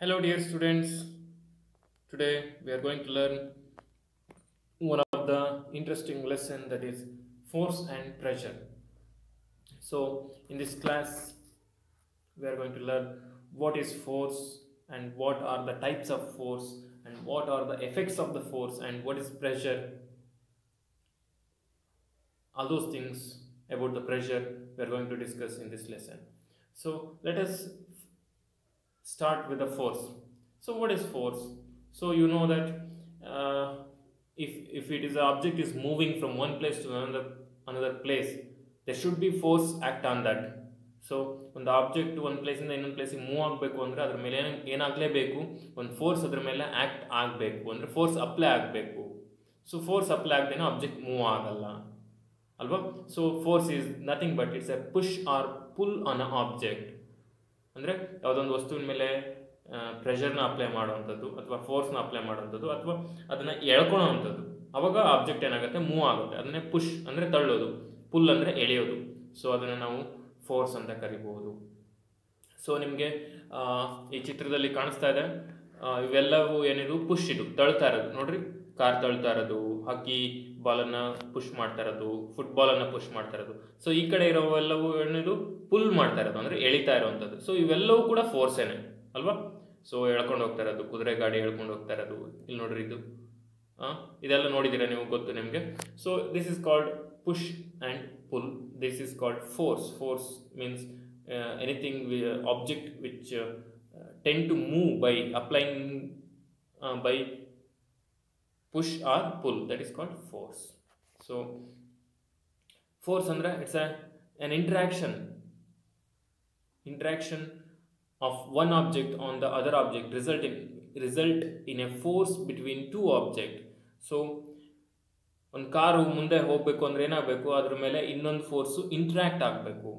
Hello, dear students. Today we are going to learn one of the interesting lesson, that is force and pressure. So, in this class, we are going to learn what is force and what are the types of force and what are the effects of the force and what is pressure. All those things about the pressure we are going to discuss in this lesson. So, let us start with the force. So what is force? So you know that if it is an object is moving from one place to another place, there should be force act on that. So ಒಂದು object ಒಂದು ಪ್ಲೇಸಿಂದ ಇನ್ನೊಂದು ಪ್ಲೇಸಿಗೆ move ಆಗಬೇಕು ಅಂದರೆ ಅದ್ರ ಮೇಲೆ ಏನಾಗಲೇಬೇಕು, ಒಂದು force ಅದ್ರ ಮೇಲೆ ಆ್ಯಕ್ಟ್ ಆಗಬೇಕು, ಅಂದರೆ ಫೋರ್ಸ್ ಅಪ್ಲೈ ಆಗಬೇಕು. ಸೊ ಫೋರ್ಸ್ ಅಪ್ಲೈ ಆಗದೇನೆ ಆಬ್ಜೆಕ್ಟ್ ಮೂವ್ ಆಗಲ್ಲ ಅಲ್ವಾ. So force is nothing but it's a push or pull on a object. ಅಂದರೆ ಯಾವುದೊಂದು ವಸ್ತುವಿನ ಮೇಲೆ ಪ್ರೆಷರ್ನ ಅಪ್ಲೈ ಮಾಡುವಂಥದ್ದು ಅಥವಾ ಫೋರ್ಸ್ನ ಅಪ್ಲೈ ಮಾಡುವಂಥದ್ದು ಅಥವಾ ಅದನ್ನು ಎಳ್ಕೊಳ್ಳೋ ಅಂಥದ್ದು, ಅವಾಗ ಆಬ್ಜೆಕ್ಟ್ ಏನಾಗುತ್ತೆ, ಮೂವ್ ಆಗುತ್ತೆ. ಅದನ್ನೇ ಪುಷ್ ಅಂದರೆ ತಳ್ಳೋದು, ಪುಲ್ ಅಂದರೆ ಎಳೆಯೋದು. ಸೊ ಅದನ್ನು ನಾವು ಫೋರ್ಸ್ ಅಂತ ಕರಿಬಹುದು. ಸೊ ನಿಮಗೆ ಈ ಚಿತ್ರದಲ್ಲಿ ಕಾಣಿಸ್ತಾ ಇದೆ, ಇವೆಲ್ಲವೂ ಏನಿದು ಪುಷ್, ಇದು ತಳ್ತಾ ಇರೋದು ನೋಡ್ರಿ. ಕಾರ್ ತಳ್ತಾ ಇರೋದು, ಹಾಕಿ ಬಾಲನ್ನು ಪುಷ್ ಮಾಡ್ತಾ ಇರೋದು, ಫುಟ್ಬಾಲನ್ನು ಪುಷ್ ಮಾಡ್ತಾ ಇರೋದು. ಸೊ ಈ ಕಡೆ ಇರೋವೆಲ್ಲವೂ ಏನಿದು ಪುಲ್ ಮಾಡ್ತಾ ಇರೋದು, ಅಂದರೆ ಎಳಿತಾ ಇರೋವಂಥದ್ದು. ಸೊ ಇವೆಲ್ಲವೂ ಕೂಡ ಫೋರ್ಸೇನೆ ಅಲ್ವಾ. ಸೊ ಎಳ್ಕೊಂಡು ಹೋಗ್ತಾ ಇರೋದು, ಕುದುರೆ ಗಾಡಿ ಎಳ್ಕೊಂಡು ಹೋಗ್ತಾ ಇರೋದು, ಇಲ್ಲಿ ನೋಡ್ರಿ ಇದು ಇದೆಲ್ಲ ನೋಡಿದ್ದೀರಾ ನೀವು, ಗೊತ್ತು ನಿಮಗೆ. So this is called push and pull. This is called force. Force means anything object which tend to move by applying by push or pull, that is called force. So force andre it's an interaction of one object on the other object result in a force between two objects. So ಒಂದು car ಮುಂದೆ ಹೋಗಬೇಕು ಅಂದರೆ ಏನಾಗಬೇಕು, ಅದ್ರ ಮೇಲೆ ಇನ್ನೊಂದು force interact ಆಗಬೇಕು.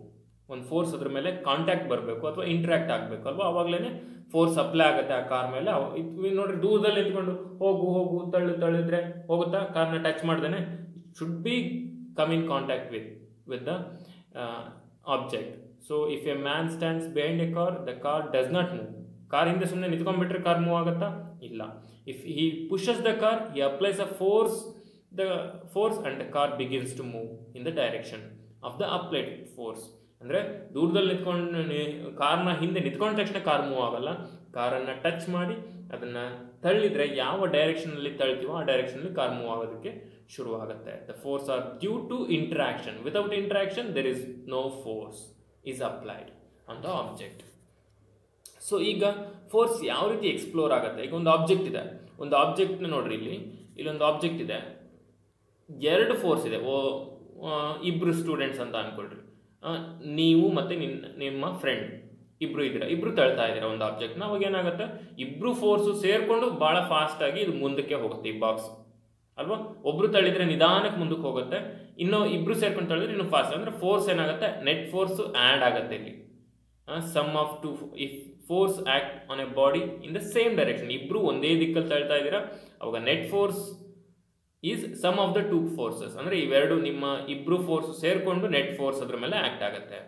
ಒಂದು ಫೋರ್ಸ್ ಅದ್ರ ಮೇಲೆ ಕಾಂಟ್ಯಾಕ್ಟ್ ಬರಬೇಕು ಅಥವಾ ಇಂಟ್ರ್ಯಾಕ್ಟ್ ಆಗಬೇಕು ಅಲ್ವಾ, ಆವಾಗಲೇ ಫೋರ್ಸ್ ಅಪ್ಲೈ ಆಗುತ್ತೆ ಆ ಕಾರ್ ಮೇಲೆ. ನೋಡ್ರಿ, ದೂರದಲ್ಲಿ ನಿಂತ್ಕೊಂಡು ಹೋಗು ತಳ್ಳಿದ್ರೆ ಹೋಗುತ್ತಾ, ಕಾರ್ನ ಟಚ್ ಮಾಡ್ದೇನೆ. Should be come in contact with the object. So if a man stands behind a car, the car does not move. Car ಹಿಂದೆ ಸುಮ್ಮನೆ ನಿಂತ್ಕೊಂಡ್ಬಿಟ್ರೆ ಕಾರ್ ಮೂವ್ ಆಗುತ್ತಾ? ಇಲ್ಲ. If he pushes the car, he applies a force and the car begins to move in the direction of the applied force. ಅಂದರೆ ದೂರದಲ್ಲಿ ನಿಂತ್ಕೊಂಡು ಕಾರ್ನ ಹಿಂದೆ ನಿಂತ್ಕೊಂಡ ತಕ್ಷಣ ಕಾರ್ ಮೂವ್ ಆಗಲ್ಲ. ಕಾರನ್ನು ಟಚ್ ಮಾಡಿ ಅದನ್ನು ತಳ್ಳಿದ್ರೆ ಯಾವ ಡೈರೆಕ್ಷನಲ್ಲಿ ತಳ್ತೀವೋ ಆ ಡೈರೆಕ್ಷನಲ್ಲಿ ಕಾರ್ ಮೂವ್ ಆಗೋದಕ್ಕೆ ಶುರುವಾಗುತ್ತೆ. The force are due to interaction. Without interaction there is no force is applied on the object. So ಈಗ ಫೋರ್ಸ್ ಯಾವ ರೀತಿ ಎಕ್ಸ್ಪ್ಲೋರ್ ಆಗುತ್ತೆ? ಈಗ ಒಂದು ಆಬ್ಜೆಕ್ಟ್ ಇದೆ, ಒಂದು ಆಬ್ಜೆಕ್ಟ್ನ ನೋಡ್ರಿ, ಇಲ್ಲೊಂದು ಆಬ್ಜೆಕ್ಟ್ ಇದೆ, ಎರಡು ಫೋರ್ಸ್ ಇದೆ. ಇಬ್ಬರು ಸ್ಟೂಡೆಂಟ್ಸ್ ಅಂತ ಅಂದ್ಕೊಳ್ರಿ, ನೀವು ಮತ್ತು ನಿಮ್ಮ ಫ್ರೆಂಡ್ ಇಬ್ಬರು ಇದ್ದೀರಾ, ಇಬ್ಬರು ತಳ್ತಾ ಇದ್ದೀರಾ ಒಂದು ಆಬ್ಜೆಕ್ಟ್ನ. ಅವಾಗ ಏನಾಗುತ್ತೆ, ಇಬ್ಬರು ಫೋರ್ಸು ಸೇರಿಕೊಂಡು ಭಾಳ ಫಾಸ್ಟಾಗಿ ಇದು ಮುಂದಕ್ಕೆ ಹೋಗುತ್ತೆ ಈ ಬಾಕ್ಸ್ ಅಲ್ವಾ. ಒಬ್ಬರು ತಳ್ಳಿದ್ರೆ ನಿಧಾನಕ್ಕೆ ಮುಂದಕ್ಕೆ ಹೋಗುತ್ತೆ, ಇನ್ನೂ ಇಬ್ಬರು ಸೇರ್ಕೊಂಡು ತಳ್ಳಿದ್ರೆ ಇನ್ನೂ ಫಾಸ್ಟ್. ಅಂದರೆ ಫೋರ್ಸ್ ಏನಾಗುತ್ತೆ, ನೆಟ್ ಫೋರ್ಸು ಆ್ಯಡ್ ಆಗುತ್ತೆ ಇಲ್ಲಿ. Sum of two, if force act on a body in the same direction, ಇಬ್ಬರು ಒಂದೇ ದಿಕ್ಕಲ್ಲಿ ತಳ್ತಾ ಇದ್ದೀರಾ, ಅವಾಗ net force is sum of the two forces. ಅಂದರೆ ಇವೆರಡು ನಿಮ್ಮ ಇಬ್ಬರು ಫೋರ್ಸ್ ಸೇರಿಕೊಂಡು ನೆಟ್ ಫೋರ್ಸ್ ಅದ್ರ ಮೇಲೆ ಆ್ಯಕ್ಟ್ ಆಗುತ್ತೆ.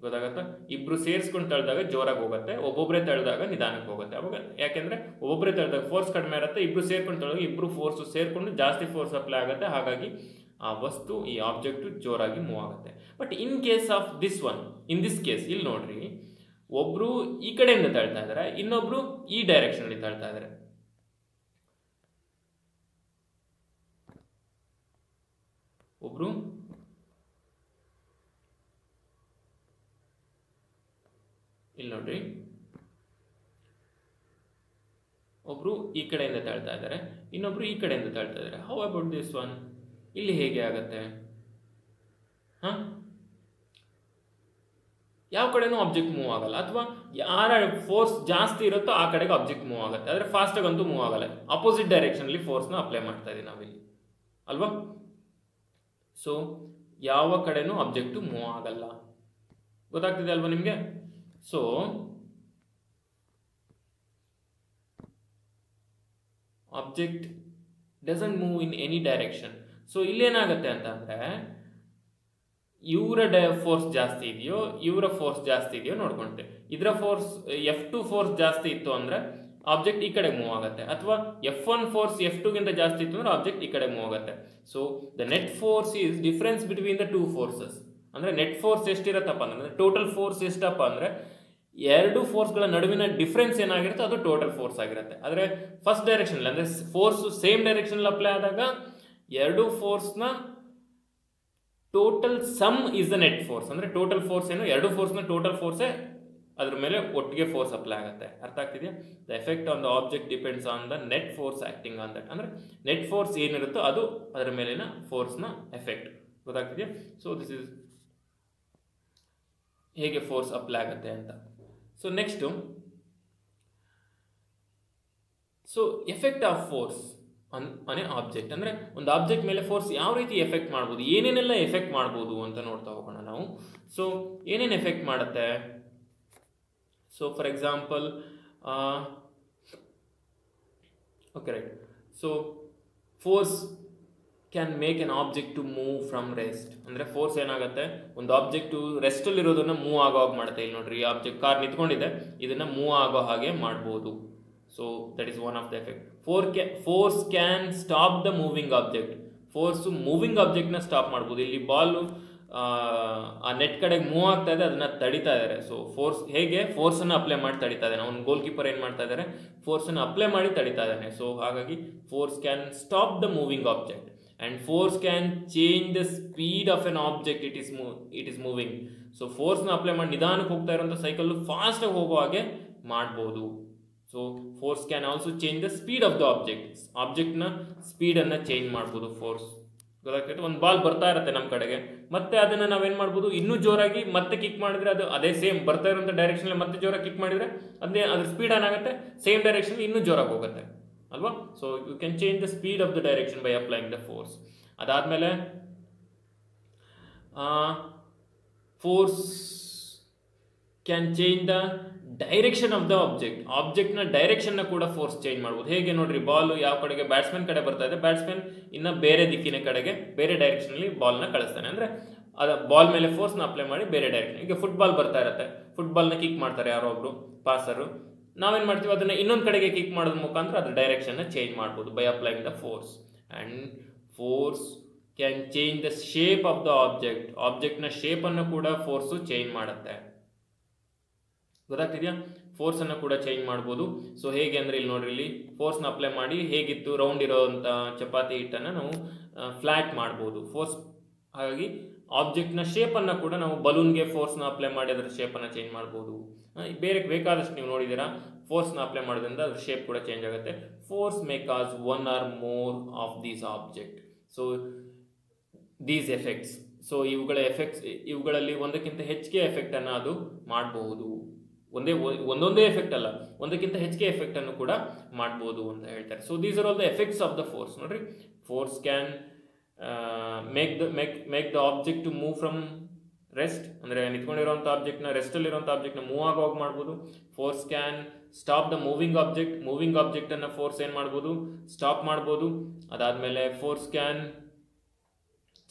ಗೊತ್ತಾಗತ್ತಾ? ಇಬ್ಬರು ಸೇರಿಸ್ಕೊಂಡು ತಳ್ಳಿದಾಗ ಜೋರಾಗಿ ಹೋಗುತ್ತೆ, ಒಬ್ಬೊಬ್ಬರೇ ತಳ್ಳಿದಾಗ ನಿಧಾನಕ್ಕೆ ಹೋಗುತ್ತೆ. ಅವಾಗ ಯಾಕೆಂದರೆ ಒಬ್ಬೊಬ್ಬರೇ ತಳ್ಳಿದಾಗ ಫೋರ್ಸ್ ಕಡಿಮೆ ಇರುತ್ತೆ, ಇಬ್ಬರು ಸೇರ್ಕೊಂಡು ತಳ್ಳಿದಾಗ ಇಬ್ಬರು ಫೋರ್ಸು ಸೇರಿಕೊಂಡು ಜಾಸ್ತಿ ಫೋರ್ಸ್ ಅಪ್ಲೈ ಆಗುತ್ತೆ. ಹಾಗಾಗಿ ಆ ವಸ್ತು, ಈ ಆಬ್ಜೆಕ್ಟು ಜೋರಾಗಿ ಮೂವ್ ಆಗುತ್ತೆ. But in case of this one, in this case ಇಲ್ಲಿ ನೋಡ್ರಿ, ಒಬ್ಬರು ಈ ಕಡೆಯಿಂದ ತಳ್ತಾ ಇದ್ದಾರೆ, ಇನ್ನೊಬ್ರು ಈ ಡೈರೆಕ್ಷನಲ್ಲಿ ತಳ್ತಾ ಇದ್ದಾರೆ. ಒಬ್ರು ಇಲ್ಲಿ ನೋಡ್ರಿ, ಒಬ್ರು ಈ ಕಡೆಯಿಂದ ತಳ್ತಾ ಇದ್ದಾರೆ, ಇನ್ನೊಬ್ರು ಈ ಕಡೆಯಿಂದ ತಳ್ತಾ ಇದ್ದಾರೆ. How about this one? ಇಲ್ಲಿ ಹೇಗೆ ಆಗತ್ತೆ? ಯಾವ ಕಡೆನೂ ಆಬ್ಜೆಕ್ಟ್ ಮೂವ್ ಆಗಲ್ಲ, ಅಥವಾ ಯಾರ ಫೋರ್ಸ್ ಜಾಸ್ತಿ ಇರುತ್ತೋ ಆ ಕಡೆಗೆ ಆಬ್ಜೆಕ್ಟ್ ಮೂವ್ ಆಗುತ್ತೆ. ಆದರೆ ಫಾಸ್ಟಾಗಂತೂ ಮೂವ್ ಆಗಲ್ಲ. ಅಪೋಸಿಟ್ ಡೈರೆಕ್ಷನಲ್ಲಿ ಫೋರ್ಸ್ನ ಅಪ್ಲೈ ಮಾಡ್ತಾ ಇದ್ದೀವಿ ನಾವಿಲ್ಲಿ ಅಲ್ವಾ. ಸೊ ಯಾವ ಕಡೆನೂ ಆಬ್ಜೆಕ್ಟು ಮೂವ್ ಆಗಲ್ಲ. ಗೊತ್ತಾಗ್ತಿದೆ ಅಲ್ವಾ ನಿಮಗೆ? So object doesn't move in any direction. So ಇಲ್ಲೇನಾಗುತ್ತೆ ಅಂತ ಅಂದರೆ, ಇವರ ಫೋರ್ಸ್ ಜಾಸ್ತಿ ಇದೆಯೋ ಇವರ ಫೋರ್ಸ್ ಜಾಸ್ತಿ ಇದೆಯೋ ನೋಡ್ಕೊಂತೆ. ಇದರ ಫೋರ್ಸ್ F2 ಫೋರ್ಸ್ ಜಾಸ್ತಿ ಇತ್ತು ಅಂದರೆ ಆಬ್ಜೆಕ್ಟ್ ಈ ಕಡೆ ಮೂವ್ ಆಗುತ್ತೆ, ಅಥವಾ F1 ಫೋರ್ಸ್ F2ಗಿಂತ ಜಾಸ್ತಿ ಇತ್ತು ಅಂದರೆ ಆಬ್ಜೆಕ್ಟ್ ಈ ಕಡೆ ಮೂವ್ ಆಗುತ್ತೆ. So the net force is difference between the two forces. ಅಂದರೆ ನೆಟ್ ಫೋರ್ಸ್ ಎಷ್ಟಿರತ್ತಪ್ಪ ಅಂದರೆ ಟೋಟಲ್ ಫೋರ್ಸ್ ಎಷ್ಟಪ್ಪ ಅಂದರೆ ಎರಡು ಫೋರ್ಸ್ಗಳ ನಡುವಿನ ಡಿಫ್ರೆನ್ಸ್ ಏನಾಗಿರುತ್ತೆ ಅದು ಟೋಟಲ್ ಫೋರ್ಸ್ ಆಗಿರುತ್ತೆ. ಆದರೆ ಫಸ್ಟ್ ಡೈರೆಕ್ಷನಲ್ಲಿ ಅಂದರೆ ಫೋರ್ಸ್ ಸೇಮ್ ಡೈರೆಕ್ಷನಲ್ಲಿ ಅಪ್ಲೈ ಆದಾಗ ಎರಡು ಫೋರ್ಸ್ನ total sum is the net force. ಅಂದರೆ ಟೋಟಲ್ ಫೋರ್ಸ್ ಏನು, ಎರಡು ಫೋರ್ಸ್ನ ಟೋಟಲ್ ಫೋರ್ಸೇ ಅದ್ರ ಮೇಲೆ ಒಟ್ಟಿಗೆ ಫೋರ್ಸ್ ಅಪ್ಲೈ ಆಗುತ್ತೆ. ಅರ್ಥ ಆಗ್ತಿದೆಯಾ? The effect on the object depends on the net force acting on that. ಅಂದರೆ ನೆಟ್ ಫೋರ್ಸ್ ಏನಿರುತ್ತೋ ಅದು ಅದರ ಮೇಲಿನ ಫೋರ್ಸ್ನ ಎಫೆಕ್ಟ್. ಗೊತ್ತಾಗ್ತಿದೆಯಾ? ಸೊ ದಿಸ್ ಇಸ್ ಹೇಗೆ ಫೋರ್ಸ್ ಅಪ್ಲೈ ಆಗುತ್ತೆ ಅಂತ. So next, so effect of force on a object. ಅಂದರೆ ಒಂದು ಆಬ್ಜೆಕ್ಟ್ ಮೇಲೆ ಫೋರ್ಸ್ ಯಾವ ರೀತಿ ಎಫೆಕ್ಟ್ ಮಾಡ್ಬೋದು, ಏನೇನೆಲ್ಲ ಎಫೆಕ್ಟ್ ಮಾಡ್ಬೋದು ಅಂತ ನೋಡ್ತಾ ಹೋಗೋಣ ನಾವು. ಸೊ ಏನೇನು ಎಫೆಕ್ಟ್ ಮಾಡುತ್ತೆ? So for example, okay right, so force can make an object to move from rest. ಅಂದರೆ ಫೋರ್ಸ್ ಏನಾಗುತ್ತೆ, ಒಂದು ಆಬ್ಜೆಕ್ಟು ರೆಸ್ಟಲ್ಲಿ ಇರೋದನ್ನು ಮೂವ್ ಆಗೋ ಹಾಗೆ ಮಾಡುತ್ತೆ. ಇಲ್ಲಿ ನೋಡ್ರಿ, ಈ ಆಬ್ಜೆಕ್ಟ್ ಕಾರ್ ನಿಂತ್ಕೊಂಡಿದೆ, ಇದನ್ನು ಮೂವ್ ಆಗೋ ಹಾಗೆ ಮಾಡ್ಬೋದು. So that is one of the effect. Force can stop the moving object. Force moving ಆಬ್ಜೆಕ್ಟ್ನ ಸ್ಟಾಪ್ ಮಾಡ್ಬೋದು. ಇಲ್ಲಿ ಬಾಲು ಆ ನೆಟ್ ಕಡೆಗೆ ಮೂವ್ ಆಗ್ತಾ ಇದೆ, ಅದನ್ನ ತಡಿತಾ ಇದ್ದಾರೆ. ಸೊ ಫೋರ್ಸ್ ಹೇಗೆ ಫೋರ್ಸನ್ನು ಅಪ್ಲೈ ಮಾಡಿ ತಡಿತಾ ಇದ್ದಾನೆ, ಅವ್ನು ಗೋಲ್ ಕೀಪರ್ ಏನು ಮಾಡ್ತಾ ಇದ್ದಾರೆ, ಫೋರ್ಸನ್ನು ಅಪ್ಲೈ ಮಾಡಿ ತಡಿತಾ ಇದ್ದಾನೆ. ಸೊ ಹಾಗಾಗಿ force can stop the moving object. And force can change the speed of an object it is moving. So ಫೋರ್ಸ್ನ ಅಪ್ಲೈ ಮಾಡಿ ನಿಧಾನಕ್ಕೆ ಹೋಗ್ತಾ ಇರೋಂಥ ಸೈಕಲ್ ಫಾಸ್ಟಾಗಿ ಹೋಗೋ ಹಾಗೆ ಮಾಡ್ಬೋದು. So force can also change the speed of the ಆಬ್ಜೆಕ್ಟ್ನ ಸ್ಪೀಡನ್ನು ಚೇಂಜ್ ಮಾಡ್ಬೋದು ಫೋರ್ಸ್. ಗೊತ್ತಾಗ್ತೈತೆ? ಒಂದು ಬಾಲ್ ಬರ್ತಾ ಇರುತ್ತೆ ನಮ್ಮ ಕಡೆಗೆ, ಮತ್ತೆ ಅದನ್ನು ನಾವೇನು ಮಾಡ್ಬೋದು, ಇನ್ನೂ ಜೋರಾಗಿ ಮತ್ತೆ ಕಿಕ್ ಮಾಡಿದ್ರೆ ಅದು ಅದೇ ಸೇಮ್ ಬರ್ತಾ ಇರೋಂಥ ಡೈರೆಕ್ಷನಲ್ಲಿ ಮತ್ತೆ ಜೋರಾಗಿ ಕಿಕ್ ಮಾಡಿದರೆ ಅದ್ರ ಸ್ಪೀಡ್ ಏನಾಗುತ್ತೆ, ಸೇಮ್ ಡೈರೆಕ್ಷನ್ ಇನ್ನೂ ಜೋರಾಗಿ ಹೋಗುತ್ತೆ ಅಲ್ವಾ? So you can change the speed of the direction by applying the force. ಅದಾದಮೇಲೆ force can change the direction of the ಆಬ್ಜೆಕ್ಟ್ನ ಡೈರೆಕ್ಷನ್ನ ಕೂಡ ಫೋರ್ಸ್ ಚೇಂಜ್ ಮಾಡ್ಬೋದು. ಹೇಗೆ ನೋಡ್ರಿ, ಬಾಲ್ ಯಾವ ಕಡೆಗೆ ಬ್ಯಾಟ್ಸ್ಮನ್ ಕಡೆ ಬರ್ತಾ ಇದೆ, ಬ್ಯಾಟ್ಸ್ಮನ್ ಇನ್ನು ಬೇರೆ ದಿಕ್ಕಿನ ಕಡೆಗೆ ಬೇರೆ ಡೈರೆಕ್ಷನಲ್ಲಿ ಬಾಲ್ನ ಕಳಿಸ್ತಾನೆ. ಅಂದರೆ ಅದು ಬಾಲ್ ಮೇಲೆ ಫೋರ್ಸ್ನ ಅಪ್ಲೈ ಮಾಡಿ ಬೇರೆ ಡೈರೆಕ್ಷನ್. ಈಗ ಫುಟ್ಬಾಲ್ ಬರ್ತಾ ಇರುತ್ತೆ, ಫುಟ್ಬಾಲ್ನ ಕಿಕ್ ಮಾಡ್ತಾರೆ ಯಾರೋ ಒಬ್ರು ಪಾಸರು, ನಾವೇನು ಮಾಡ್ತೀವಿ, ಅದನ್ನು ಇನ್ನೊಂದು ಕಡೆಗೆ ಕಿಕ್ ಮಾಡೋದ್ರ ಮುಖಾಂತರ ಅದ್ರ ಡೈರೆಕ್ಷನ್ನ ಚೇಂಜ್ ಮಾಡ್ಬೋದು by applying the force. And force can change the shape of the ಆಬ್ಜೆಕ್ಟ್ನ ಶೇಪನ್ನು ಕೂಡ ಫೋರ್ಸು ಚೇಂಜ್ ಮಾಡುತ್ತೆ. ಗೊತ್ತಾಗ್ತಿದೆಯಾ? ಫೋರ್ಸನ್ನು ಕೂಡ ಚೇಂಜ್ ಮಾಡ್ಬೋದು. ಸೊ ಹೇಗೆ ಅಂದರೆ ಇಲ್ಲಿ ನೋಡ್ರಿ, ಇಲ್ಲಿ ಫೋರ್ಸ್ನ ಅಪ್ಲೈ ಮಾಡಿ ಹೇಗಿತ್ತು ರೌಂಡ್ ಇರೋವಂಥ ಚಪಾತಿ ಹಿಟ್ಟನ್ನು ನಾವು ಫ್ಲ್ಯಾಟ್ ಮಾಡ್ಬೋದು ಫೋರ್ಸ್. ಹಾಗಾಗಿ ಆಬ್ಜೆಕ್ಟ್ನ ಶೇಪನ್ನು ಕೂಡ ನಾವು ಬಲೂನ್ಗೆ ಫೋರ್ಸ್ನ ಅಪ್ಲೈ ಮಾಡಿ ಅದರ ಶೇಪನ್ನು ಚೇಂಜ್ ಮಾಡ್ಬೋದು. ಬೇರೆ ಬೇಕಾದಷ್ಟು ನೀವು ನೋಡಿದ್ದೀರಾ, ಫೋರ್ಸ್ನ ಅಪ್ಲೈ ಮಾಡೋದ್ರಿಂದ ಅದ್ರ ಶೇಪ್ ಕೂಡ ಚೇಂಜ್ ಆಗುತ್ತೆ. Force may cause one or more of these object. So these effects, so ಇವುಗಳಲ್ಲಿ ಒಂದಕ್ಕಿಂತ ಹೆಚ್ಚಿಗೆ ಎಫೆಕ್ಟನ್ನು ಅದು ಮಾಡಬಹುದು. ಒಂದೊಂದೇ ಎಫೆಕ್ಟ್ ಅಲ್ಲ, ಒಂದಕ್ಕಿಂತ ಹೆಚ್ಚಿಗೆ ಎಫೆಕ್ಟನ್ನು ಕೂಡ ಮಾಡ್ಬೋದು ಅಂತ ಹೇಳ್ತಾರೆ. So these are all the effects of the force. ನೋಡ್ರಿ, force can make the object to move from rest. ಅಂದರೆ ನಿಂತ್ಕೊಂಡಿರೋಂಥ ಆಬ್ಜೆಕ್ಟ್ನ, ರೆಸ್ಟಲ್ಲಿರೋಂಥ ಆಬ್ಜೆಕ್ಟ್ನ ಮೂವ್ ಆಗೋಗಿ ಮಾಡ್ಬೋದು. Force can stop the moving ಆಬ್ಜೆಕ್ಟನ್ನು ಫೋರ್ಸ್ ಏನು ಮಾಡ್ಬೋದು, ಸ್ಟಾಪ್ ಮಾಡ್ಬೋದು. ಅದಾದಮೇಲೆ force can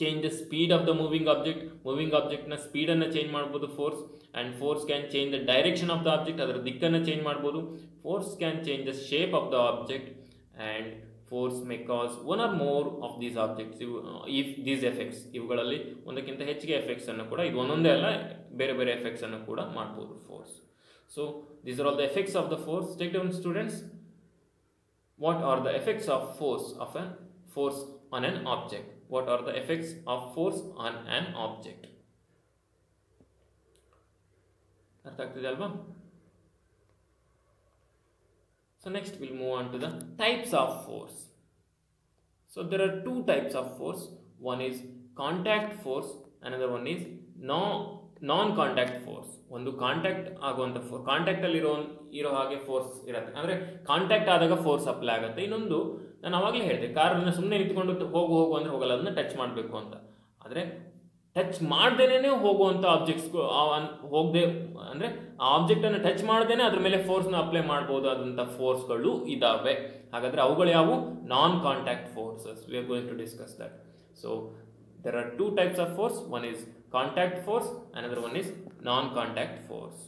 change the speed of the moving ಆಬ್ಜೆಕ್ಟ್ನ ಸ್ಪೀಡನ್ನು ಚೇಂಜ್ ಮಾಡ್ಬೋದು force. And force can change the direction of the object, ಅದರ ದಿಕ್ಕನ್ನು ಚೇಂಜ್ ಮಾಡ್ಬೋದು. Force can change the shape of the object. And force may cause one or more of these objects. These effects, ಇವುಗಳಲ್ಲಿ ಒಂದಕ್ಕಿಂತ ಹೆಚ್ಚಿಗೆ ಎಫೆಕ್ಟ್ಸನ್ನು ಕೂಡ, ಇದು ಒಂದೊಂದೇ ಅಲ್ಲ, ಬೇರೆ ಬೇರೆ ಎಫೆಕ್ಟ್ಸನ್ನು ಕೂಡ ಮಾಡ್ಬೋದು force. So these are all the effects of the force. Take down students, what are the effects of force on an object? What are the effects of force on an object? ಅರ್ಥ ಆಗ್ತಿದೆ ಅಲ್ವಾ? So next we'll move on to the types of force. So there are two types of force. One is contact force, another one is non-contact force. ಒಂದು contact ಆಗುವಂಥ ಕಾಂಟ್ಯಾಕ್ಟಲ್ಲಿ ಇರೋ ಹಾಗೆ force ಇರುತ್ತೆ, ಅಂದರೆ contact ಆದಾಗ ಫೋರ್ಸ್ ಅಪ್ಲೈ ಆಗುತ್ತೆ. ಇನ್ನೊಂದು, ನಾನು ಆವಾಗಲೇ ಹೇಳಿದೆ, ಕಾರನ್ನು ಸುಮ್ಮನೆ ನಿಂತ್ಕೊಂಡು ಹೋಗು ಅಂದರೆ ಹೋಗಲ್ಲ, ಅದನ್ನ ಟಚ್ ಮಾಡಬೇಕು ಅಂತ. ಆದರೆ ಟಚ್ ಮಾಡ್ದೇನೆ ಹೋಗುವಂಥ ಆಬ್ಜೆಕ್ಟ್ಸ್ಗೂ ಹೋಗದೆ, ಅಂದರೆ ಆ ಆಬ್ಜೆಕ್ಟನ್ನು ಟಚ್ ಮಾಡ್ದೇನೆ ಅದ್ರ ಮೇಲೆ ಫೋರ್ಸ್ನ ಅಪ್ಲೈ ಮಾಡ್ಬೋದಾದಂಥ ಫೋರ್ಸ್ಗಳು ಇದ್ದಾವೆ. ಹಾಗಾದರೆ ಅವುಗಳು ಯಾವುವು? Non contact forces. We are going to discuss that. So there are two types of force. One is contact force, another one is non-contact force.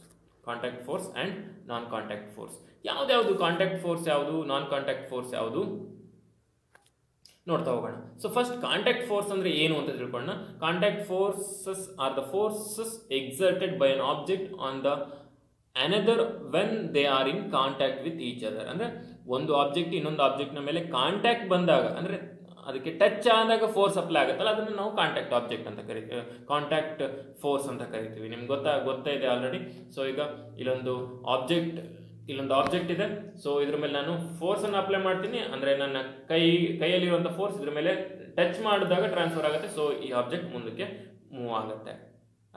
Contact force and non-contact force. ಯಾವ್ದು contact force, ಯಾವುದು ನಾನ್ contact force ಯಾವುದು ನೋಡ್ತಾ ಹೋಗೋಣ. So first contact force ಅಂದ್ರೆ ಏನು ಅಂತ ತಿಳ್ಕೊಳ್ಳೋಣ. Contact forces are the forces exerted by an object on the another when they are in contact with each other. ಅಂದ್ರೆ ಒಂದು ಆಬ್ಜೆಕ್ಟ್ ಇನ್ನೊಂದು ಆಬ್ಜೆಕ್ಟ್ನ ಮೇಲೆ ಕಾಂಟ್ಯಾಕ್ಟ್ ಬಂದಾಗ, ಅಂದ್ರೆ ಅದಕ್ಕೆ ಟಚ್ ಆದಾಗ ಫೋರ್ಸ್ ಅಪ್ಲೈ ಆಗುತ್ತಲ್ಲ, ಅದನ್ನು ನಾವು ಕಾಂಟ್ಯಾಕ್ಟ್ ಆಬ್ಜೆಕ್ಟ್ ಅಂತ ಕರಿತೀವಿ, ಕಾಂಟ್ಯಾಕ್ಟ್ ಫೋರ್ಸ್ ಅಂತ ಕರಿತೀವಿ. ನಿಮ್ಗೆ ಗೊತ್ತಾ ಇದೆ ಆಲ್ರೆಡಿ. ಸೊ ಈಗ ಇಲ್ಲೊಂದು ಆಬ್ಜೆಕ್ಟ್ ಇದೆ. ಸೊ ಇದ್ರ ಮೇಲೆ ನಾನು ಫೋರ್ಸ್ ಅನ್ನು ಅಪ್ಲೈ ಮಾಡ್ತೀನಿ, ಅಂದ್ರೆ ನನ್ನ ಕೈಯಲ್ಲಿರುವಂಥ ಫೋರ್ಸ್ ಇದ್ರ ಮೇಲೆ ಟಚ್ ಮಾಡಿದಾಗ ಟ್ರಾನ್ಸ್ಫರ್ ಆಗುತ್ತೆ. ಸೊ ಈ ಆಬ್ಜೆಕ್ಟ್ ಮುಂದಕ್ಕೆ ಮೂವ್ ಆಗುತ್ತೆ.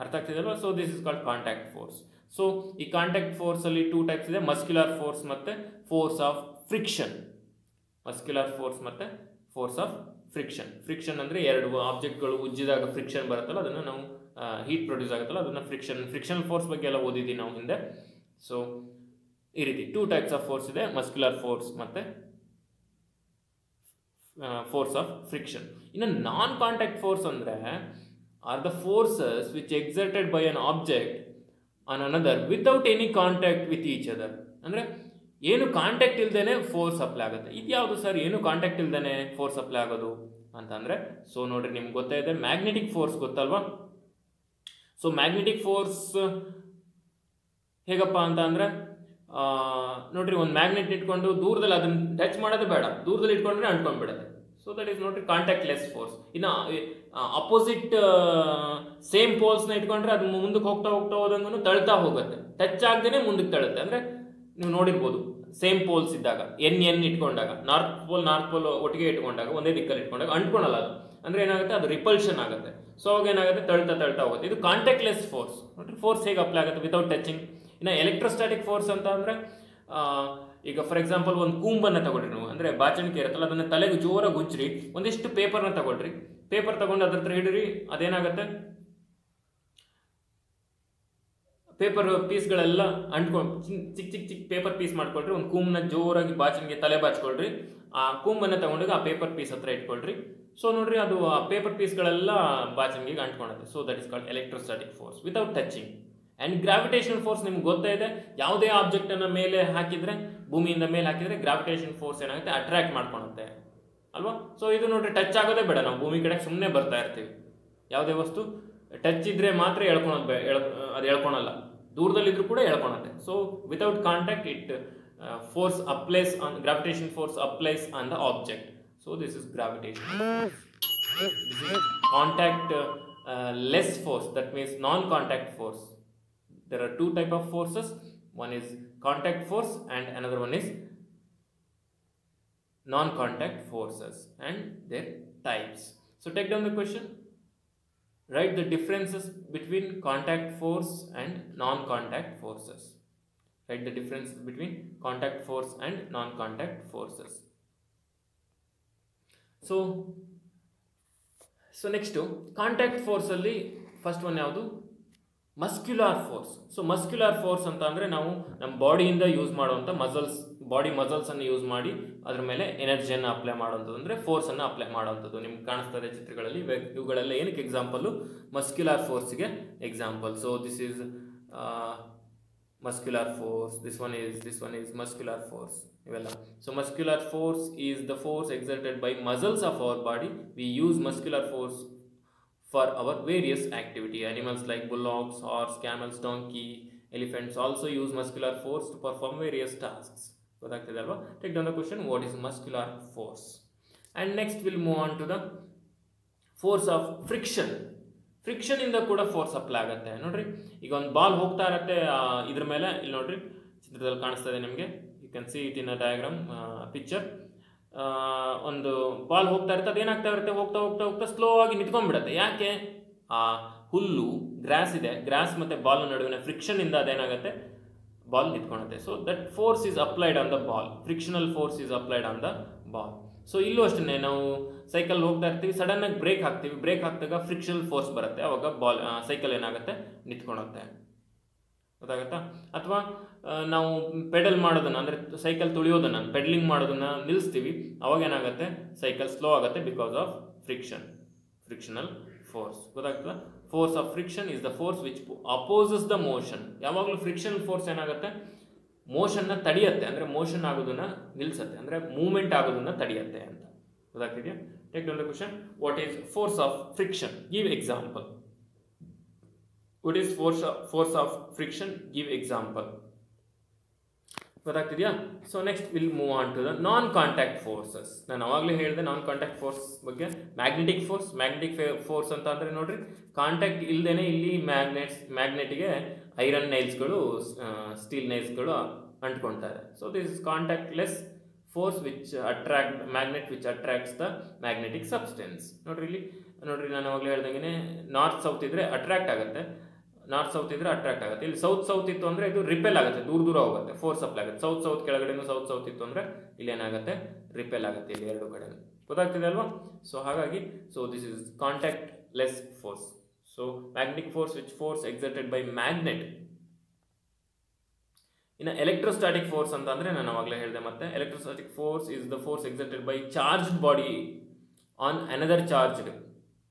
ಅರ್ಥ ಆಗ್ತಿದಲ್ವಾ? So this is called contact force. So ಈ ಕಾಂಟ್ಯಾಕ್ಟ್ ಫೋರ್ಸ್ ಅಲ್ಲಿ ಟೂ ಟೈಪ್ಸ್ ಇದೆ, ಮಸ್ಕ್ಯುಲರ್ ಫೋರ್ಸ್ ಮತ್ತೆ force of friction. Muscular force ಮತ್ತೆ ಫೋರ್ಸ್ ಆಫ್ ಫ್ರಿಕ್ಷನ್. ಫ್ರಿಕ್ಷನ್ ಅಂದ್ರೆ ಎರಡು ಆಬ್ಜೆಕ್ಟ್ಗಳು ಉಜ್ಜಿದಾಗ ಫ್ರಿಕ್ಷನ್ ಬರುತ್ತಲ್ಲ, ಅದನ್ನು ನಾವು ಹೀಟ್ ಪ್ರೊಡ್ಯೂಸ್ ಆಗುತ್ತಲ್ಲ, ಅದನ್ನ ಫ್ರಿಕ್ಷನ್ ಫೋರ್ಸ್ ಬಗ್ಗೆ ಎಲ್ಲ ಓದಿದ್ದೀವಿ ನಾವು ಹಿಂದೆ. ಸೊ ಈ ರೀತಿ ಟೂ ಟೈಪ್ಸ್ ಆಫ್ ಫೋರ್ಸ್ ಇದೆ, ಮಸ್ಕ್ಯುಲರ್ ಫೋರ್ಸ್ ಮತ್ತೆ ಫೋರ್ಸ್ ಆಫ್ ಫ್ರಿಕ್ಷನ್. ಇನ್ನು ನಾನ್ ಕಾಂಟ್ಯಾಕ್ಟ್ ಫೋರ್ಸ್ ಅಂದ್ರೆ are the forces which exerted by an object on another without any contact with each other. ಅಂದ್ರೆ ಏನು ಕಾಂಟ್ಯಾಕ್ಟ್ ಇಲ್ದೇನೆ ಫೋರ್ಸ್ ಅಪ್ಲೈ ಆಗುತ್ತೆ. ಇದ್ಯಾವುದು ಸರ್ ಏನು ಕಾಂಟ್ಯಾಕ್ಟ್ ಇಲ್ದೇನೆ ಫೋರ್ಸ್ ಅಪ್ಲೈ ಆಗೋದು ಅಂತಂದ್ರೆ, ಸೊ ನೋಡ್ರಿ ನಿಮ್ಗೆ ಗೊತ್ತಾ ಇದೆ ಮ್ಯಾಗ್ನೆಟಿಕ್ ಫೋರ್ಸ್, ಗೊತ್ತಲ್ವಾ? ಸೊ ಮ್ಯಾಗ್ನೆಟಿಕ್ ಫೋರ್ಸ್ ಹೇಗಪ್ಪ ಅಂತ ಅಂದ್ರೆ, ನೋಡ್ರಿ ಒಂದು ಮ್ಯಾಗ್ನೆಟ್ ಇಟ್ಕೊಂಡು ದೂರದಲ್ಲಿ ಅದನ್ನ ಟಚ್ ಮಾಡೋದು ಬೇಡ, ದೂರದಲ್ಲಿ ಇಟ್ಕೊಂಡ್ರೆ ಅಂಟ್ಕೊಂಡ್ಬಿಡುತ್ತೆ. ಸೊ ದಟ್ ಈಸ್ ನೋಡ್ರಿ ಕಾಂಟ್ಯಾಕ್ಟ್ ಲೆಸ್ ಫೋರ್ಸ್. ಇನ್ನು ಅಪೋಸಿಟ್ ಸೇಮ್ ಪೋಲ್ಸ್ನ ಇಟ್ಕೊಂಡ್ರೆ ಅದು ಮುಂದಕ್ಕೆ ಹೋಗ್ತಾ ಹೋದಂಗೂ ತಳ್ತಾ ಹೋಗುತ್ತೆ, ಟಚ್ ಆಗದೇನೆ ಮುಂದಕ್ಕೆ ತಳುತ್ತೆ. ಅಂದ್ರೆ ನೀವು ನೋಡಿರ್ಬೋದು ಸೇಮ್ ಪೋಲ್ಸ್ ಇದ್ದಾಗ ಎನ್ ಇಟ್ಕೊಂಡಾಗ, ನಾರ್ತ್ ಪೋಲ್ ಒಟ್ಟಿಗೆ ಇಟ್ಕೊಂಡಾಗ, ಒಂದೇ ದಿಕ್ಕಲ್ಲಿ ಇಟ್ಕೊಂಡಾಗ ಅಂಟ್ಕೊಳಲ್ಲ ಅದು. ಅಂದ್ರೆ ಏನಾಗುತ್ತೆ, ಅದು ರಿಪಲ್ಷನ್ ಆಗುತ್ತೆ. ಸೊ ಅವಾಗ ಏನಾಗುತ್ತೆ, ತಳ್ತಾ ಹೋಗುತ್ತೆ. ಇದು ಕಾಂಟ್ಯಾಕ್ಟ್ ಲೆಸ್ ಫೋರ್ಸ್. ನೋಡ್ರಿ ಫೋರ್ಸ್ ಹೇಗೆ ಅಪ್ಲೈ ಆಗುತ್ತೆ ವಿತೌಟ್ ಟಚಿಂಗ್. ಇನ್ನು ಎಲೆಕ್ಟ್ರೋಸ್ಟಾಟಿಕ್ ಫೋರ್ಸ್ ಅಂತ ಅಂದ್ರೆ, ಈಗ ಫಾರ್ ಎಕ್ಸಾಂಪಲ್ ಒಂದು ಕೂಂಬನ್ನು ತಗೊಳ್ರಿ ನೀವು, ಅಂದ್ರೆ ಬಾಚಣಿಕೆ ಇರುತ್ತಲ್ಲ, ಅದನ್ನ ತಲೆಗೆ ಜೋರಾಗಿ ಉಜ್ಜ್ರಿ, ಒಂದಿಷ್ಟು ಪೇಪರ್ನ ತಗೊಳ್ರಿ, ಪೇಪರ್ ತಗೊಂಡು ಅದ್ರ ಹತ್ರ ಹಿಡಿರಿ, ಅದೇನಾಗುತ್ತೆ, ಪೇಪರ್ ಪೀಸ್ಗಳೆಲ್ಲ ಅಂಟ್ಕೊಂಡು ಚಿಕ್ಕ ಪೇಪರ್ ಪೀಸ್ ಮಾಡ್ಕೊಳ್ರಿ. ಒಂದು ಕೂಮ್ನ ಜೋರಾಗಿ ಬಾಚಣಿಗೆ ತಲೆ ಬಾಚ್ಕೊಳ್ರಿ, ಆ ಕೂಂಬನ್ನು ತಗೊಂಡಾಗ ಆ ಪೇಪರ್ ಪೀಸ್ ಹತ್ರ ಇಟ್ಕೊಳ್ರಿ. ಸೊ ನೋಡ್ರಿ ಅದು ಆ ಪೇಪರ್ ಪೀಸ್ಗಳೆಲ್ಲ ಬಾಚಣಿಗೆಗೆ ಅಂಟ್ಕೊಳುತ್ತೆ. So that is called electrostatic force without touching. And gravitation force ನಿಮ್ಗೆ ಗೊತ್ತಾ ಇದೆ, ಯಾವುದೇ ಆಬ್ಜೆಕ್ಟನ್ನು ಮೇಲೆ ಹಾಕಿದರೆ, ಭೂಮಿಯಿಂದ ಮೇಲೆ ಹಾಕಿದರೆ ಗ್ರಾವಿಟೇಷನ್ ಫೋರ್ಸ್ ಏನಾಗುತ್ತೆ, ಅಟ್ರಾಕ್ಟ್ ಮಾಡ್ಕೊಳುತ್ತೆ ಅಲ್ವಾ? ಸೊ ಇದು ನೋಡ್ರಿ ಟಚ್ ಆಗೋದೇ ಬೇಡ, ನಾವು ಭೂಮಿ ಕಡೆ ಸುಮ್ಮನೆ ಬರ್ತಾ ಇರ್ತೀವಿ. ಯಾವುದೇ ವಸ್ತು ಟಚ್ ಇದ್ರೆ ಮಾತ್ರ ಅದು ಎಳ್ಕೊಳಲ್ಲ, ದೂರದಲ್ಲಿದ್ರೂ ಕೂಡ ಎಳ್ಕೊಳುತ್ತೆ. So without contact it force applies on, gravitation force applies on the object. So this is gravitation. This is contact less force, that means non-contact force. There are two type of forces, one is contact force and another one is non-contact forces and their types. So take down the question, write the differences between contact force and non-contact forces. Write the difference between contact force and non-contact forces. So next contact ಫೋರ್ಸಲ್ಲಿ first one ಯಾವುದು, muscular force. So muscular force ಅಂತ ಅಂದರೆ ನಾವು ನಮ್ಮ ಬಾಡಿಯಿಂದ use ಮಾಡುವಂಥ body ಮಸಲ್ಸನ್ನು use ಮಾಡಿ ಅದ್ರ ಮೇಲೆ ಎನರ್ಜಿಯನ್ನು ಅಪ್ಲೈ ಮಾಡುವಂಥದ್ದು, ಅಂದರೆ ಫೋರ್ಸನ್ನು ಅಪ್ಲೈ ಮಾಡುವಂಥದ್ದು. ನಿಮ್ಗೆ ಕಾಣಿಸ್ತಾ ಇದೆ ಚಿತ್ರಗಳಲ್ಲಿ, ಇವುಗಳೆಲ್ಲ ಏನಕ್ಕೆ ಎಕ್ಸಾಂಪಲ್ಲು, ಮಸ್ಕ್ಯುಲಾರ್ ಫೋರ್ಸ್ಗೆ example. So this is muscular force, this one is muscular force, ಇವೆಲ್ಲ. So muscular force is the force exerted by muscles of our body. We use muscular force for our various activity. Animals like bullocks, horse, camels, donkey, elephants also use muscular force to perform various tasks. ಗೊತ್ತಾಗ್ತದೆ ಅಲ್ವಾ? Take down the question, what is muscular force? And next we'll move on to the force of friction. Friction ಇಂದ ಕೂಡ force apply ಆಗುತ್ತೆ. ನೋಡ್ರಿ ಈಗ ಒಂದು ball ಹೋಗ್ತಾ ಇರುತ್ತೆ ಇದ್ರ ಮೇಲೆ, ಇಲ್ಲಿ ನೋಡ್ರಿ ಚಿತ್ರದಲ್ಲಿ ಕಾಣಿಸ್ತಾ ಇದೆ ನಿಮಗೆ, you can see it in a diagram picture. ಒಂದು ಬಾಲ್ ಹೋಗ್ತಾ ಇರುತ್ತೆ, ಅದೇನಾಗ್ತಾ ಇರುತ್ತೆ, ಹೋಗ್ತಾ ಹೋಗ್ತಾ ಹೋಗ್ತಾ ಸ್ಲೋ ಆಗಿ ನಿಂತ್ಕೊಂಡ್ಬಿಡುತ್ತೆ. ಯಾಕೆ? ಆ ಹುಲ್ಲು ಗ್ರಾಸ್ ಇದೆ, ಗ್ರಾಸ್ ಮತ್ತೆ ಬಾಲ್ ನಡುವಿನ ಫ್ರಿಕ್ಷನ್ ಇಂದ ಅದೇನಾಗುತ್ತೆ, ಬಾಲ್ ನಿಂತ್ಕೊಳುತ್ತೆ. So that force is applied on the ball, frictional force is applied on the ball. So ಇಲ್ಲೂ ಅಷ್ಟೇ, ನಾವು ಸೈಕಲ್ ಹೋಗ್ತಾ ಇರ್ತೀವಿ, ಸಡನ್ ಆಗಿ ಬ್ರೇಕ್ ಹಾಕ್ತೀವಿ, ಬ್ರೇಕ್ ಹಾಕಿದಾಗ ಫ್ರಿಕ್ಷನಲ್ ಫೋರ್ಸ್ ಬರುತ್ತೆ, ಅವಾಗ ಸೈಕಲ್ ಏನಾಗುತ್ತೆ, ನಿಂತ್ಕೊಳುತ್ತೆ. ಗೊತ್ತಾಗುತ್ತಾ? ಅಥವಾ ನಾವು ಪೆಡಲ್ ಮಾಡೋದನ್ನ, ಅಂದರೆ ಸೈಕಲ್ ತುಳಿಯೋದನ್ನ, ಪೆಡಲಿಂಗ್ ಮಾಡೋದನ್ನ ನಿಲ್ಲಿಸ್ತೀವಿ, ಅವಾಗ ಏನಾಗುತ್ತೆ, ಸೈಕಲ್ ಸ್ಲೋ ಆಗುತ್ತೆ because of friction. Frictional force. ಗೊತ್ತಾಗ್ತದ? Force of friction is the force which opposes the motion. ಯಾವಾಗಲೂ ಫ್ರಿಕ್ಷನಲ್ ಫೋರ್ಸ್ ಏನಾಗುತ್ತೆ, ಮೋಷನ್ನ ತಡೆಯುತ್ತೆ, ಅಂದರೆ ಮೋಷನ್ ಆಗೋದನ್ನ ನಿಲ್ಲಿಸುತ್ತೆ, ಅಂದರೆ ಮೂವ್ಮೆಂಟ್ ಆಗೋದನ್ನ ತಡೆಯುತ್ತೆ ಅಂತ. ಗೊತ್ತಾಗ್ತಿದೆಯಾ? Take down the question. What is force of friction? Give example. What is force of friction? Give example. ಗೊತ್ತಾಗ್ತಿದೆಯಾ? So next will move on to the non contact forces. ನಾನು ಅವಾಗಲೇ ಹೇಳಿದೆ ನಾನ್ ಕಾಂಟ್ಯಾಕ್ಟ್ ಫೋರ್ಸ್ ಬಗ್ಗೆ. Magnetic force ಅಂತ ಅಂದರೆ ನೋಡ್ರಿ, contact ಇಲ್ಲದೇನೆ ಇಲ್ಲಿ ಮ್ಯಾಗ್ನೆಟ್ಗೆ ಐರನ್ ನೈಲ್ಸ್ಗಳು, ಸ್ಟೀಲ್ ನೈಲ್ಸ್ಗಳು ಅಂಟ್ಕೊಳ್ತಾರೆ. So this is contactless force which attract magnet which attracts the magnetic substance. ನೋಡ್ರಿ ನಾನು ಅವಾಗಲೇ ಹೇಳ್ದಂಗೆ ನಾರ್ತ್ ಸೌತ್ ಇದ್ರೆ ಅಟ್ರಾಕ್ಟ್ ಆಗುತ್ತೆ, ನಾರ್ತ್ ಸೌತ್ ಇದ್ರೆ ಅಟ್ರಾಕ್ಟ್ ಆಗುತ್ತೆ. ಇಲ್ಲಿ ಸೌತ್ ಇತ್ತು ಅಂದರೆ ಇದು ರಿಪೆಲ್ ಆಗುತ್ತೆ, ದೂರ ಹೋಗುತ್ತೆ, ಫೋರ್ಸ್ ಅಪ್ಲೈ ಆಗುತ್ತೆ. ಸೌತ್ ಕೆಳಗಡೆನೂ ಸೌತ್ ಇತ್ತು ಅಂದರೆ ಇಲ್ಲಿ ಏನಾಗುತ್ತೆ, ರಿಪೆಲ್ ಆಗುತ್ತೆ ಇಲ್ಲಿ ಎರಡು ಕಡೆ. ಗೊತ್ತಾಗ್ತಿದೆ ಅಲ್ವಾ? ಸೊ ಹಾಗಾಗಿ this is contactless force. So magnetic force which force exerted by magnet. ಇನ್ನು ಎಲೆಕ್ಟ್ರೋಸ್ಟಾಟಿಕ್ ಫೋರ್ಸ್ ಅಂತ ಅಂದರೆ ನಾನು ಅವಾಗಲೇ ಹೇಳಿದೆ ಮತ್ತೆ, electrostatic force is the force exerted by charged body on another charged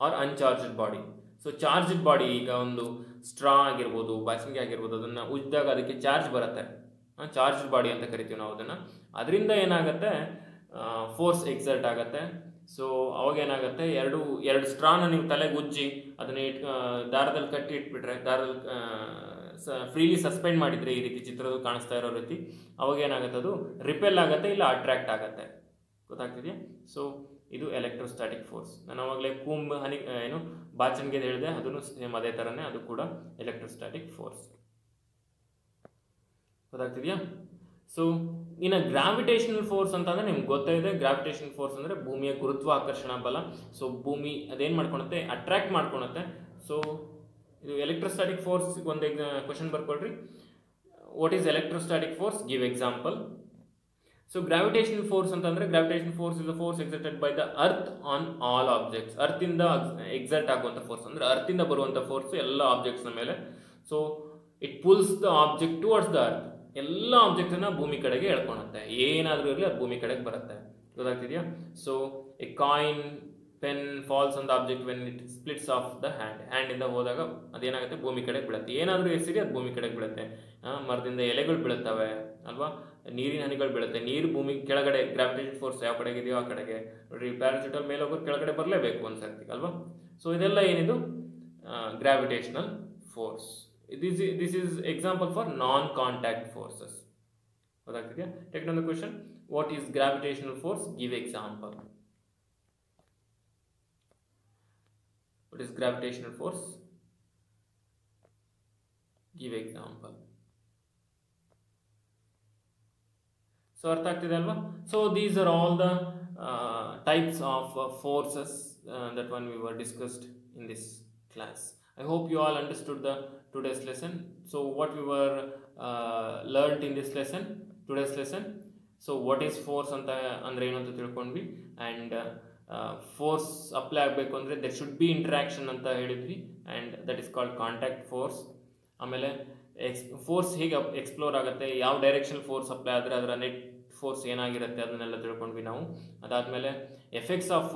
or uncharged body. So charged body, ಈಗ ಒಂದು straw ಆಗಿರ್ಬೋದು, ಬಾಚಿಂಗೆ ಆಗಿರ್ಬೋದು, ಅದನ್ನು ಉಜ್ಜಿದಾಗ ಅದಕ್ಕೆ ಚಾರ್ಜ್ ಬರುತ್ತೆ, ಚಾರ್ಜ್ಡ್ ಬಾಡಿ ಅಂತ ಕರಿತೀವಿ ನಾವು ಅದನ್ನು. ಅದರಿಂದ ಏನಾಗುತ್ತೆ, ಫೋರ್ಸ್ ಎಕ್ಸರ್ಟ್ ಆಗುತ್ತೆ. ಸೊ ಅವಾಗ ಏನಾಗುತ್ತೆ, ಎರಡು ಸ್ಟ್ರಾನ ನೀವು ತಲೆಗೆ ಉಜ್ಜಿ ಅದನ್ನ ದಾರದಲ್ಲಿ ಕಟ್ಟಿ ಇಟ್ಬಿಟ್ರೆ, ದಾರದಲ್ಲಿ ಫ್ರೀಲಿ ಸಸ್ಪೆಂಡ್ ಮಾಡಿದರೆ, ಈ ರೀತಿ ಚಿತ್ರದಲ್ಲಿ ಕಾಣಿಸ್ತಾ ಇರೋ ರೀತಿ, ಅವಾಗ ಏನಾಗುತ್ತೆ, ಅದು ರಿಪೆಲ್ ಆಗುತ್ತೆ, ಇಲ್ಲ ಅಟ್ರಾಕ್ಟ್ ಆಗುತ್ತೆ. ಗೊತ್ತಾಗ್ತಿದೆಯಾ? ಸೊ ಇದು ಎಲೆಕ್ಟ್ರೋಸ್ಟಾಟಿಕ್ ಫೋರ್ಸ್. ನಾನು ಅವಾಗಲೇ ಬಾಚನ್ಗೆ ಹೇಳಿದೆ, ಅದನ್ನು ಸೇಮ್ ಅದೇ ಥರನೇ, ಅದು ಕೂಡ ಎಲೆಕ್ಟ್ರೋಸ್ಟಾಟಿಕ್ ಫೋರ್ಸ್. ಗೊತ್ತಾಗ್ತಿದೆಯಾ? ಸೊ ಇನ್ನು ಗ್ರಾವಿಟೇಷನಲ್ ಫೋರ್ಸ್ ಅಂತ ಅಂದರೆ ನಿಮ್ಗೆ ಗೊತ್ತೇ ಇದೆ. ಗ್ರಾವಿಟೇಷನಲ್ ಫೋರ್ಸ್ ಅಂದರೆ ಭೂಮಿಯ ಗುರುತ್ವಾಕರ್ಷಣ ಬಲ. ಸೊ ಭೂಮಿ ಅದೇನು ಮಾಡ್ಕೊಳುತ್ತೆ, ಅಟ್ರಾಕ್ಟ್ ಮಾಡ್ಕೊಳುತ್ತೆ. ಸೊ ಇದು ಎಲೆಕ್ಟ್ರೋಸ್ಟಾಟಿಕ್ ಫೋರ್ಸ್ ಒಂದು ಕ್ವಶನ್ ಬರ್ಕೊಳ್ರಿ. What is electrostatic force? Give example. So gravitational force ಅಂತಂದರೆ, gravitational force is the force exerted by the earth on all objects. ಅರ್ತಿಂದ ಎಕ್ಸರ್ಟ್ ಆಗುವಂಥ ಫೋರ್ಸ್, ಅಂದರೆ ಅರ್ತಿಂದ ಬರುವಂಥ ಫೋರ್ಸ್ ಎಲ್ಲ ಆಬ್ಜೆಕ್ಟ್ಸ್ನ ಮೇಲೆ. So it pulls the object towards the earth. ಎಲ್ಲ ಆಬ್ಜೆಕ್ಟನ್ನು ಭೂಮಿ ಕಡೆಗೆ ಎಳ್ಕೊಳುತ್ತೆ, ಏನಾದರೂ ಇರಲಿ ಅದು ಭೂಮಿ ಕಡೆಗೆ ಬರುತ್ತೆ. ಗೊತ್ತಾಗ್ತಿದೆಯಾ? So a coin, pen falls on the object when it splits off the ಹ್ಯಾಂಡಿಂದ ಹೋದಾಗ ಅದೇನಾಗುತ್ತೆ, ಭೂಮಿ ಕಡೆಗೆ ಬೀಳುತ್ತೆ. ಏನಾದರೂ ಎಸಿರಿ ಅದು ಭೂಮಿ ಕಡೆಗೆ ಬೀಳುತ್ತೆ. ಮರದಿಂದ ಎಲೆಗಳು ಬೀಳುತ್ತವೆ ಅಲ್ವಾ, ನೀರಿನ ಹನಿಗಳು ಬೀಳುತ್ತೆ. ನೀರು ಭೂಮಿ ಕೆಳಗಡೆ, ಗ್ರಾವಿಟೇಷನ್ ಫೋರ್ಸ್ ಯಾವ ಕಡೆಗೆ ಇದೆಯೋ ಆ ಕಡೆಗೆ. ನೋಡ್ರಿ, ಪ್ಯಾರಾಚೂಟಲ್ಲಿ ಮೇಲೆ ಹೋಗೋರು ಕೆಳಗಡೆ ಬರಲೇಬೇಕು ಒಂದು ಸರ್ತಿ ಅಲ್ವಾ. ಸೊ ಇದೆಲ್ಲ ಏನಿದು gravitational force. This is example for non contact forces. ಗೊತ್ತಾಗ್ತಿದೆಯಾ? Take down the question. What is gravitational force? Give example. What is gravitational force? Give example. So ಅರ್ಥ ಆಗ್ತಿದೆ ಅಲ್ವಾ? So these are all the types of forces that one we were discussed in this class. I hope you all understood the today's lesson. So what we were learned in this lesson, today's lesson. So what is force ಅಂತ ಅಂದ್ರೆ ಏನು ಅಂತ ತಿಳ್ಕೊಂಡ್ವಿ. And force apply ಆಗಬೇಕು ಅಂದರೆ there should be interaction ಅಂತ ಹೇಳಿದ್ವಿ, and that is called contact force. ಆಮೇಲೆ ಫೋರ್ಸ್ ಹೇಗೆ ಎಕ್ಸ್ಪ್ಲೋರ್ ಆಗುತ್ತೆ, ಯಾವ ಡೈರೆಕ್ಷನ್ ಫೋರ್ಸ್ ಅಪ್ಲೈ ಆದರೆ ಅದರ ನೆಟ್ ಫೋರ್ಸ್ ಏನಾಗಿರುತ್ತೆ ಅದನ್ನೆಲ್ಲ ತಿಳ್ಕೊಂಡ್ವಿ ನಾವು. ಅದಾದಮೇಲೆ ಎಫೆಕ್ಟ್ಸ್ ಆಫ್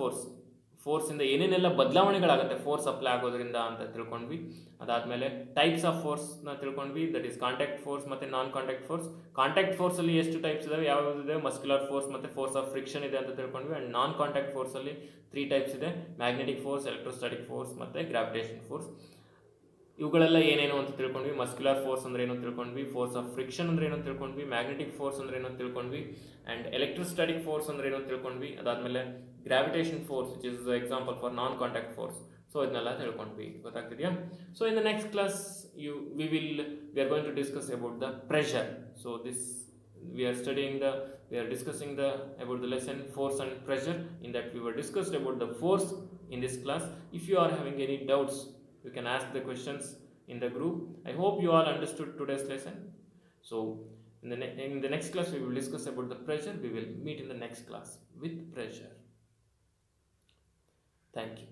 ಫೋರ್ಸಿಂದ ಏನೇನೆಲ್ಲ ಬದಲಾವಣೆಗಳಾಗುತ್ತೆ ಫೋರ್ಸ್ ಅಪ್ಲೈ ಆಗೋದ್ರಿಂದ ಅಂತ ತಿಳ್ಕೊಂಡ್ವಿ. ಅದಾದಮೇಲೆ ಟೈಪ್ಸ್ ಆಫ್ ಫೋರ್ಸ್ನ ತಿಳ್ಕೊಂಡ್ವಿ, ದಟ್ ಈಸ್ ಕಾಂಟ್ಯಾಕ್ಟ್ ಫೋರ್ಸ್ ಮತ್ತು ನಾನ್ ಕಾಂಟ್ಯಾಕ್ಟ್ ಫೋರ್ಸ್. ಕಾಂಟ್ಯಾಕ್ಟ್ ಫೋರ್ಸಲ್ಲಿ ಎಷ್ಟು ಟೈಪ್ಸ್ ಇದಾವೆ, ಯಾವ್ಯಾವುದಿದೆ, ಮಸ್ಕ್ಯುಲರ್ ಫೋರ್ಸ್ ಮತ್ತು ಫೋರ್ಸ್ ಆಫ್ ಫ್ರಿಕ್ಷನ್ ಇದೆ ಅಂತ ತಿಳ್ಕೊಂಡ್ವಿ. ಆ್ಯಂಡ್ ನಾನ್ ಕಾಂಟ್ಯಾಕ್ಟ್ ಫೋರ್ಸಲ್ಲಿ 3 ಟೈಪ್ಸ್ ಇದೆ, ಮ್ಯಾಗ್ನೆಟಿಕ್ ಫೋರ್ಸ್, ಎಲೆಕ್ಟ್ರೋಸ್ಟಾಟಿಕ್ ಫೋರ್ಸ್ ಮತ್ತು ಗ್ರಾವಿಟೇಷನ್ ಫೋರ್ಸ್. ಇವುಗಳೆಲ್ಲ ಏನೇನು ಅಂತ ತಿಳ್ಕೊಂಡ್ವಿ. ಮಸ್ಕ್ಯುಲರ್ ಫೋರ್ಸ್ ಅಂದ್ರೆ ಏನು ತಿಳ್ಕೊಂಡ್ವಿ, ಫೋರ್ಸ್ ಆಫ್ ಫ್ರಿಕ್ಷನ್ ಅಂದ್ರೆ ಏನು ತಿಳ್ಕೊಂಡ್ವಿ, ಮ್ಯಾಗ್ನೆಟಿಕ್ ಫೋರ್ಸ್ ಅಂದ್ರೆ ಏನು ತಿಳ್ಕೊಂಡ್ವಿ, ಆ್ಯಂಡ್ ಎಲೆಕ್ಟ್ರೋಸ್ಟಾಟಿಕ್ ಫೋರ್ಸ್ ಅಂದ್ರೆ ಏನು ತಿಳ್ಕೊಂಡ್ವಿ. ಅದಾದಮೇಲೆ gravitation force which is example for non contact force. So ಇದನ್ನೆಲ್ಲ ತಿಳ್ಕೊಂಡ್ವಿ. ಗೊತ್ತಾಗ್ತಿದೆಯಾ? So in the next class we are going to discuss about the pressure. So we are discussing about the lesson force and pressure. In that we were discussed about the force in this class. If you are having any doubts, you can ask the questions in the group. I hope you all understood today's lesson. So in the next class we will discuss about the pressure. We will meet in the next class with pressure. Thank you.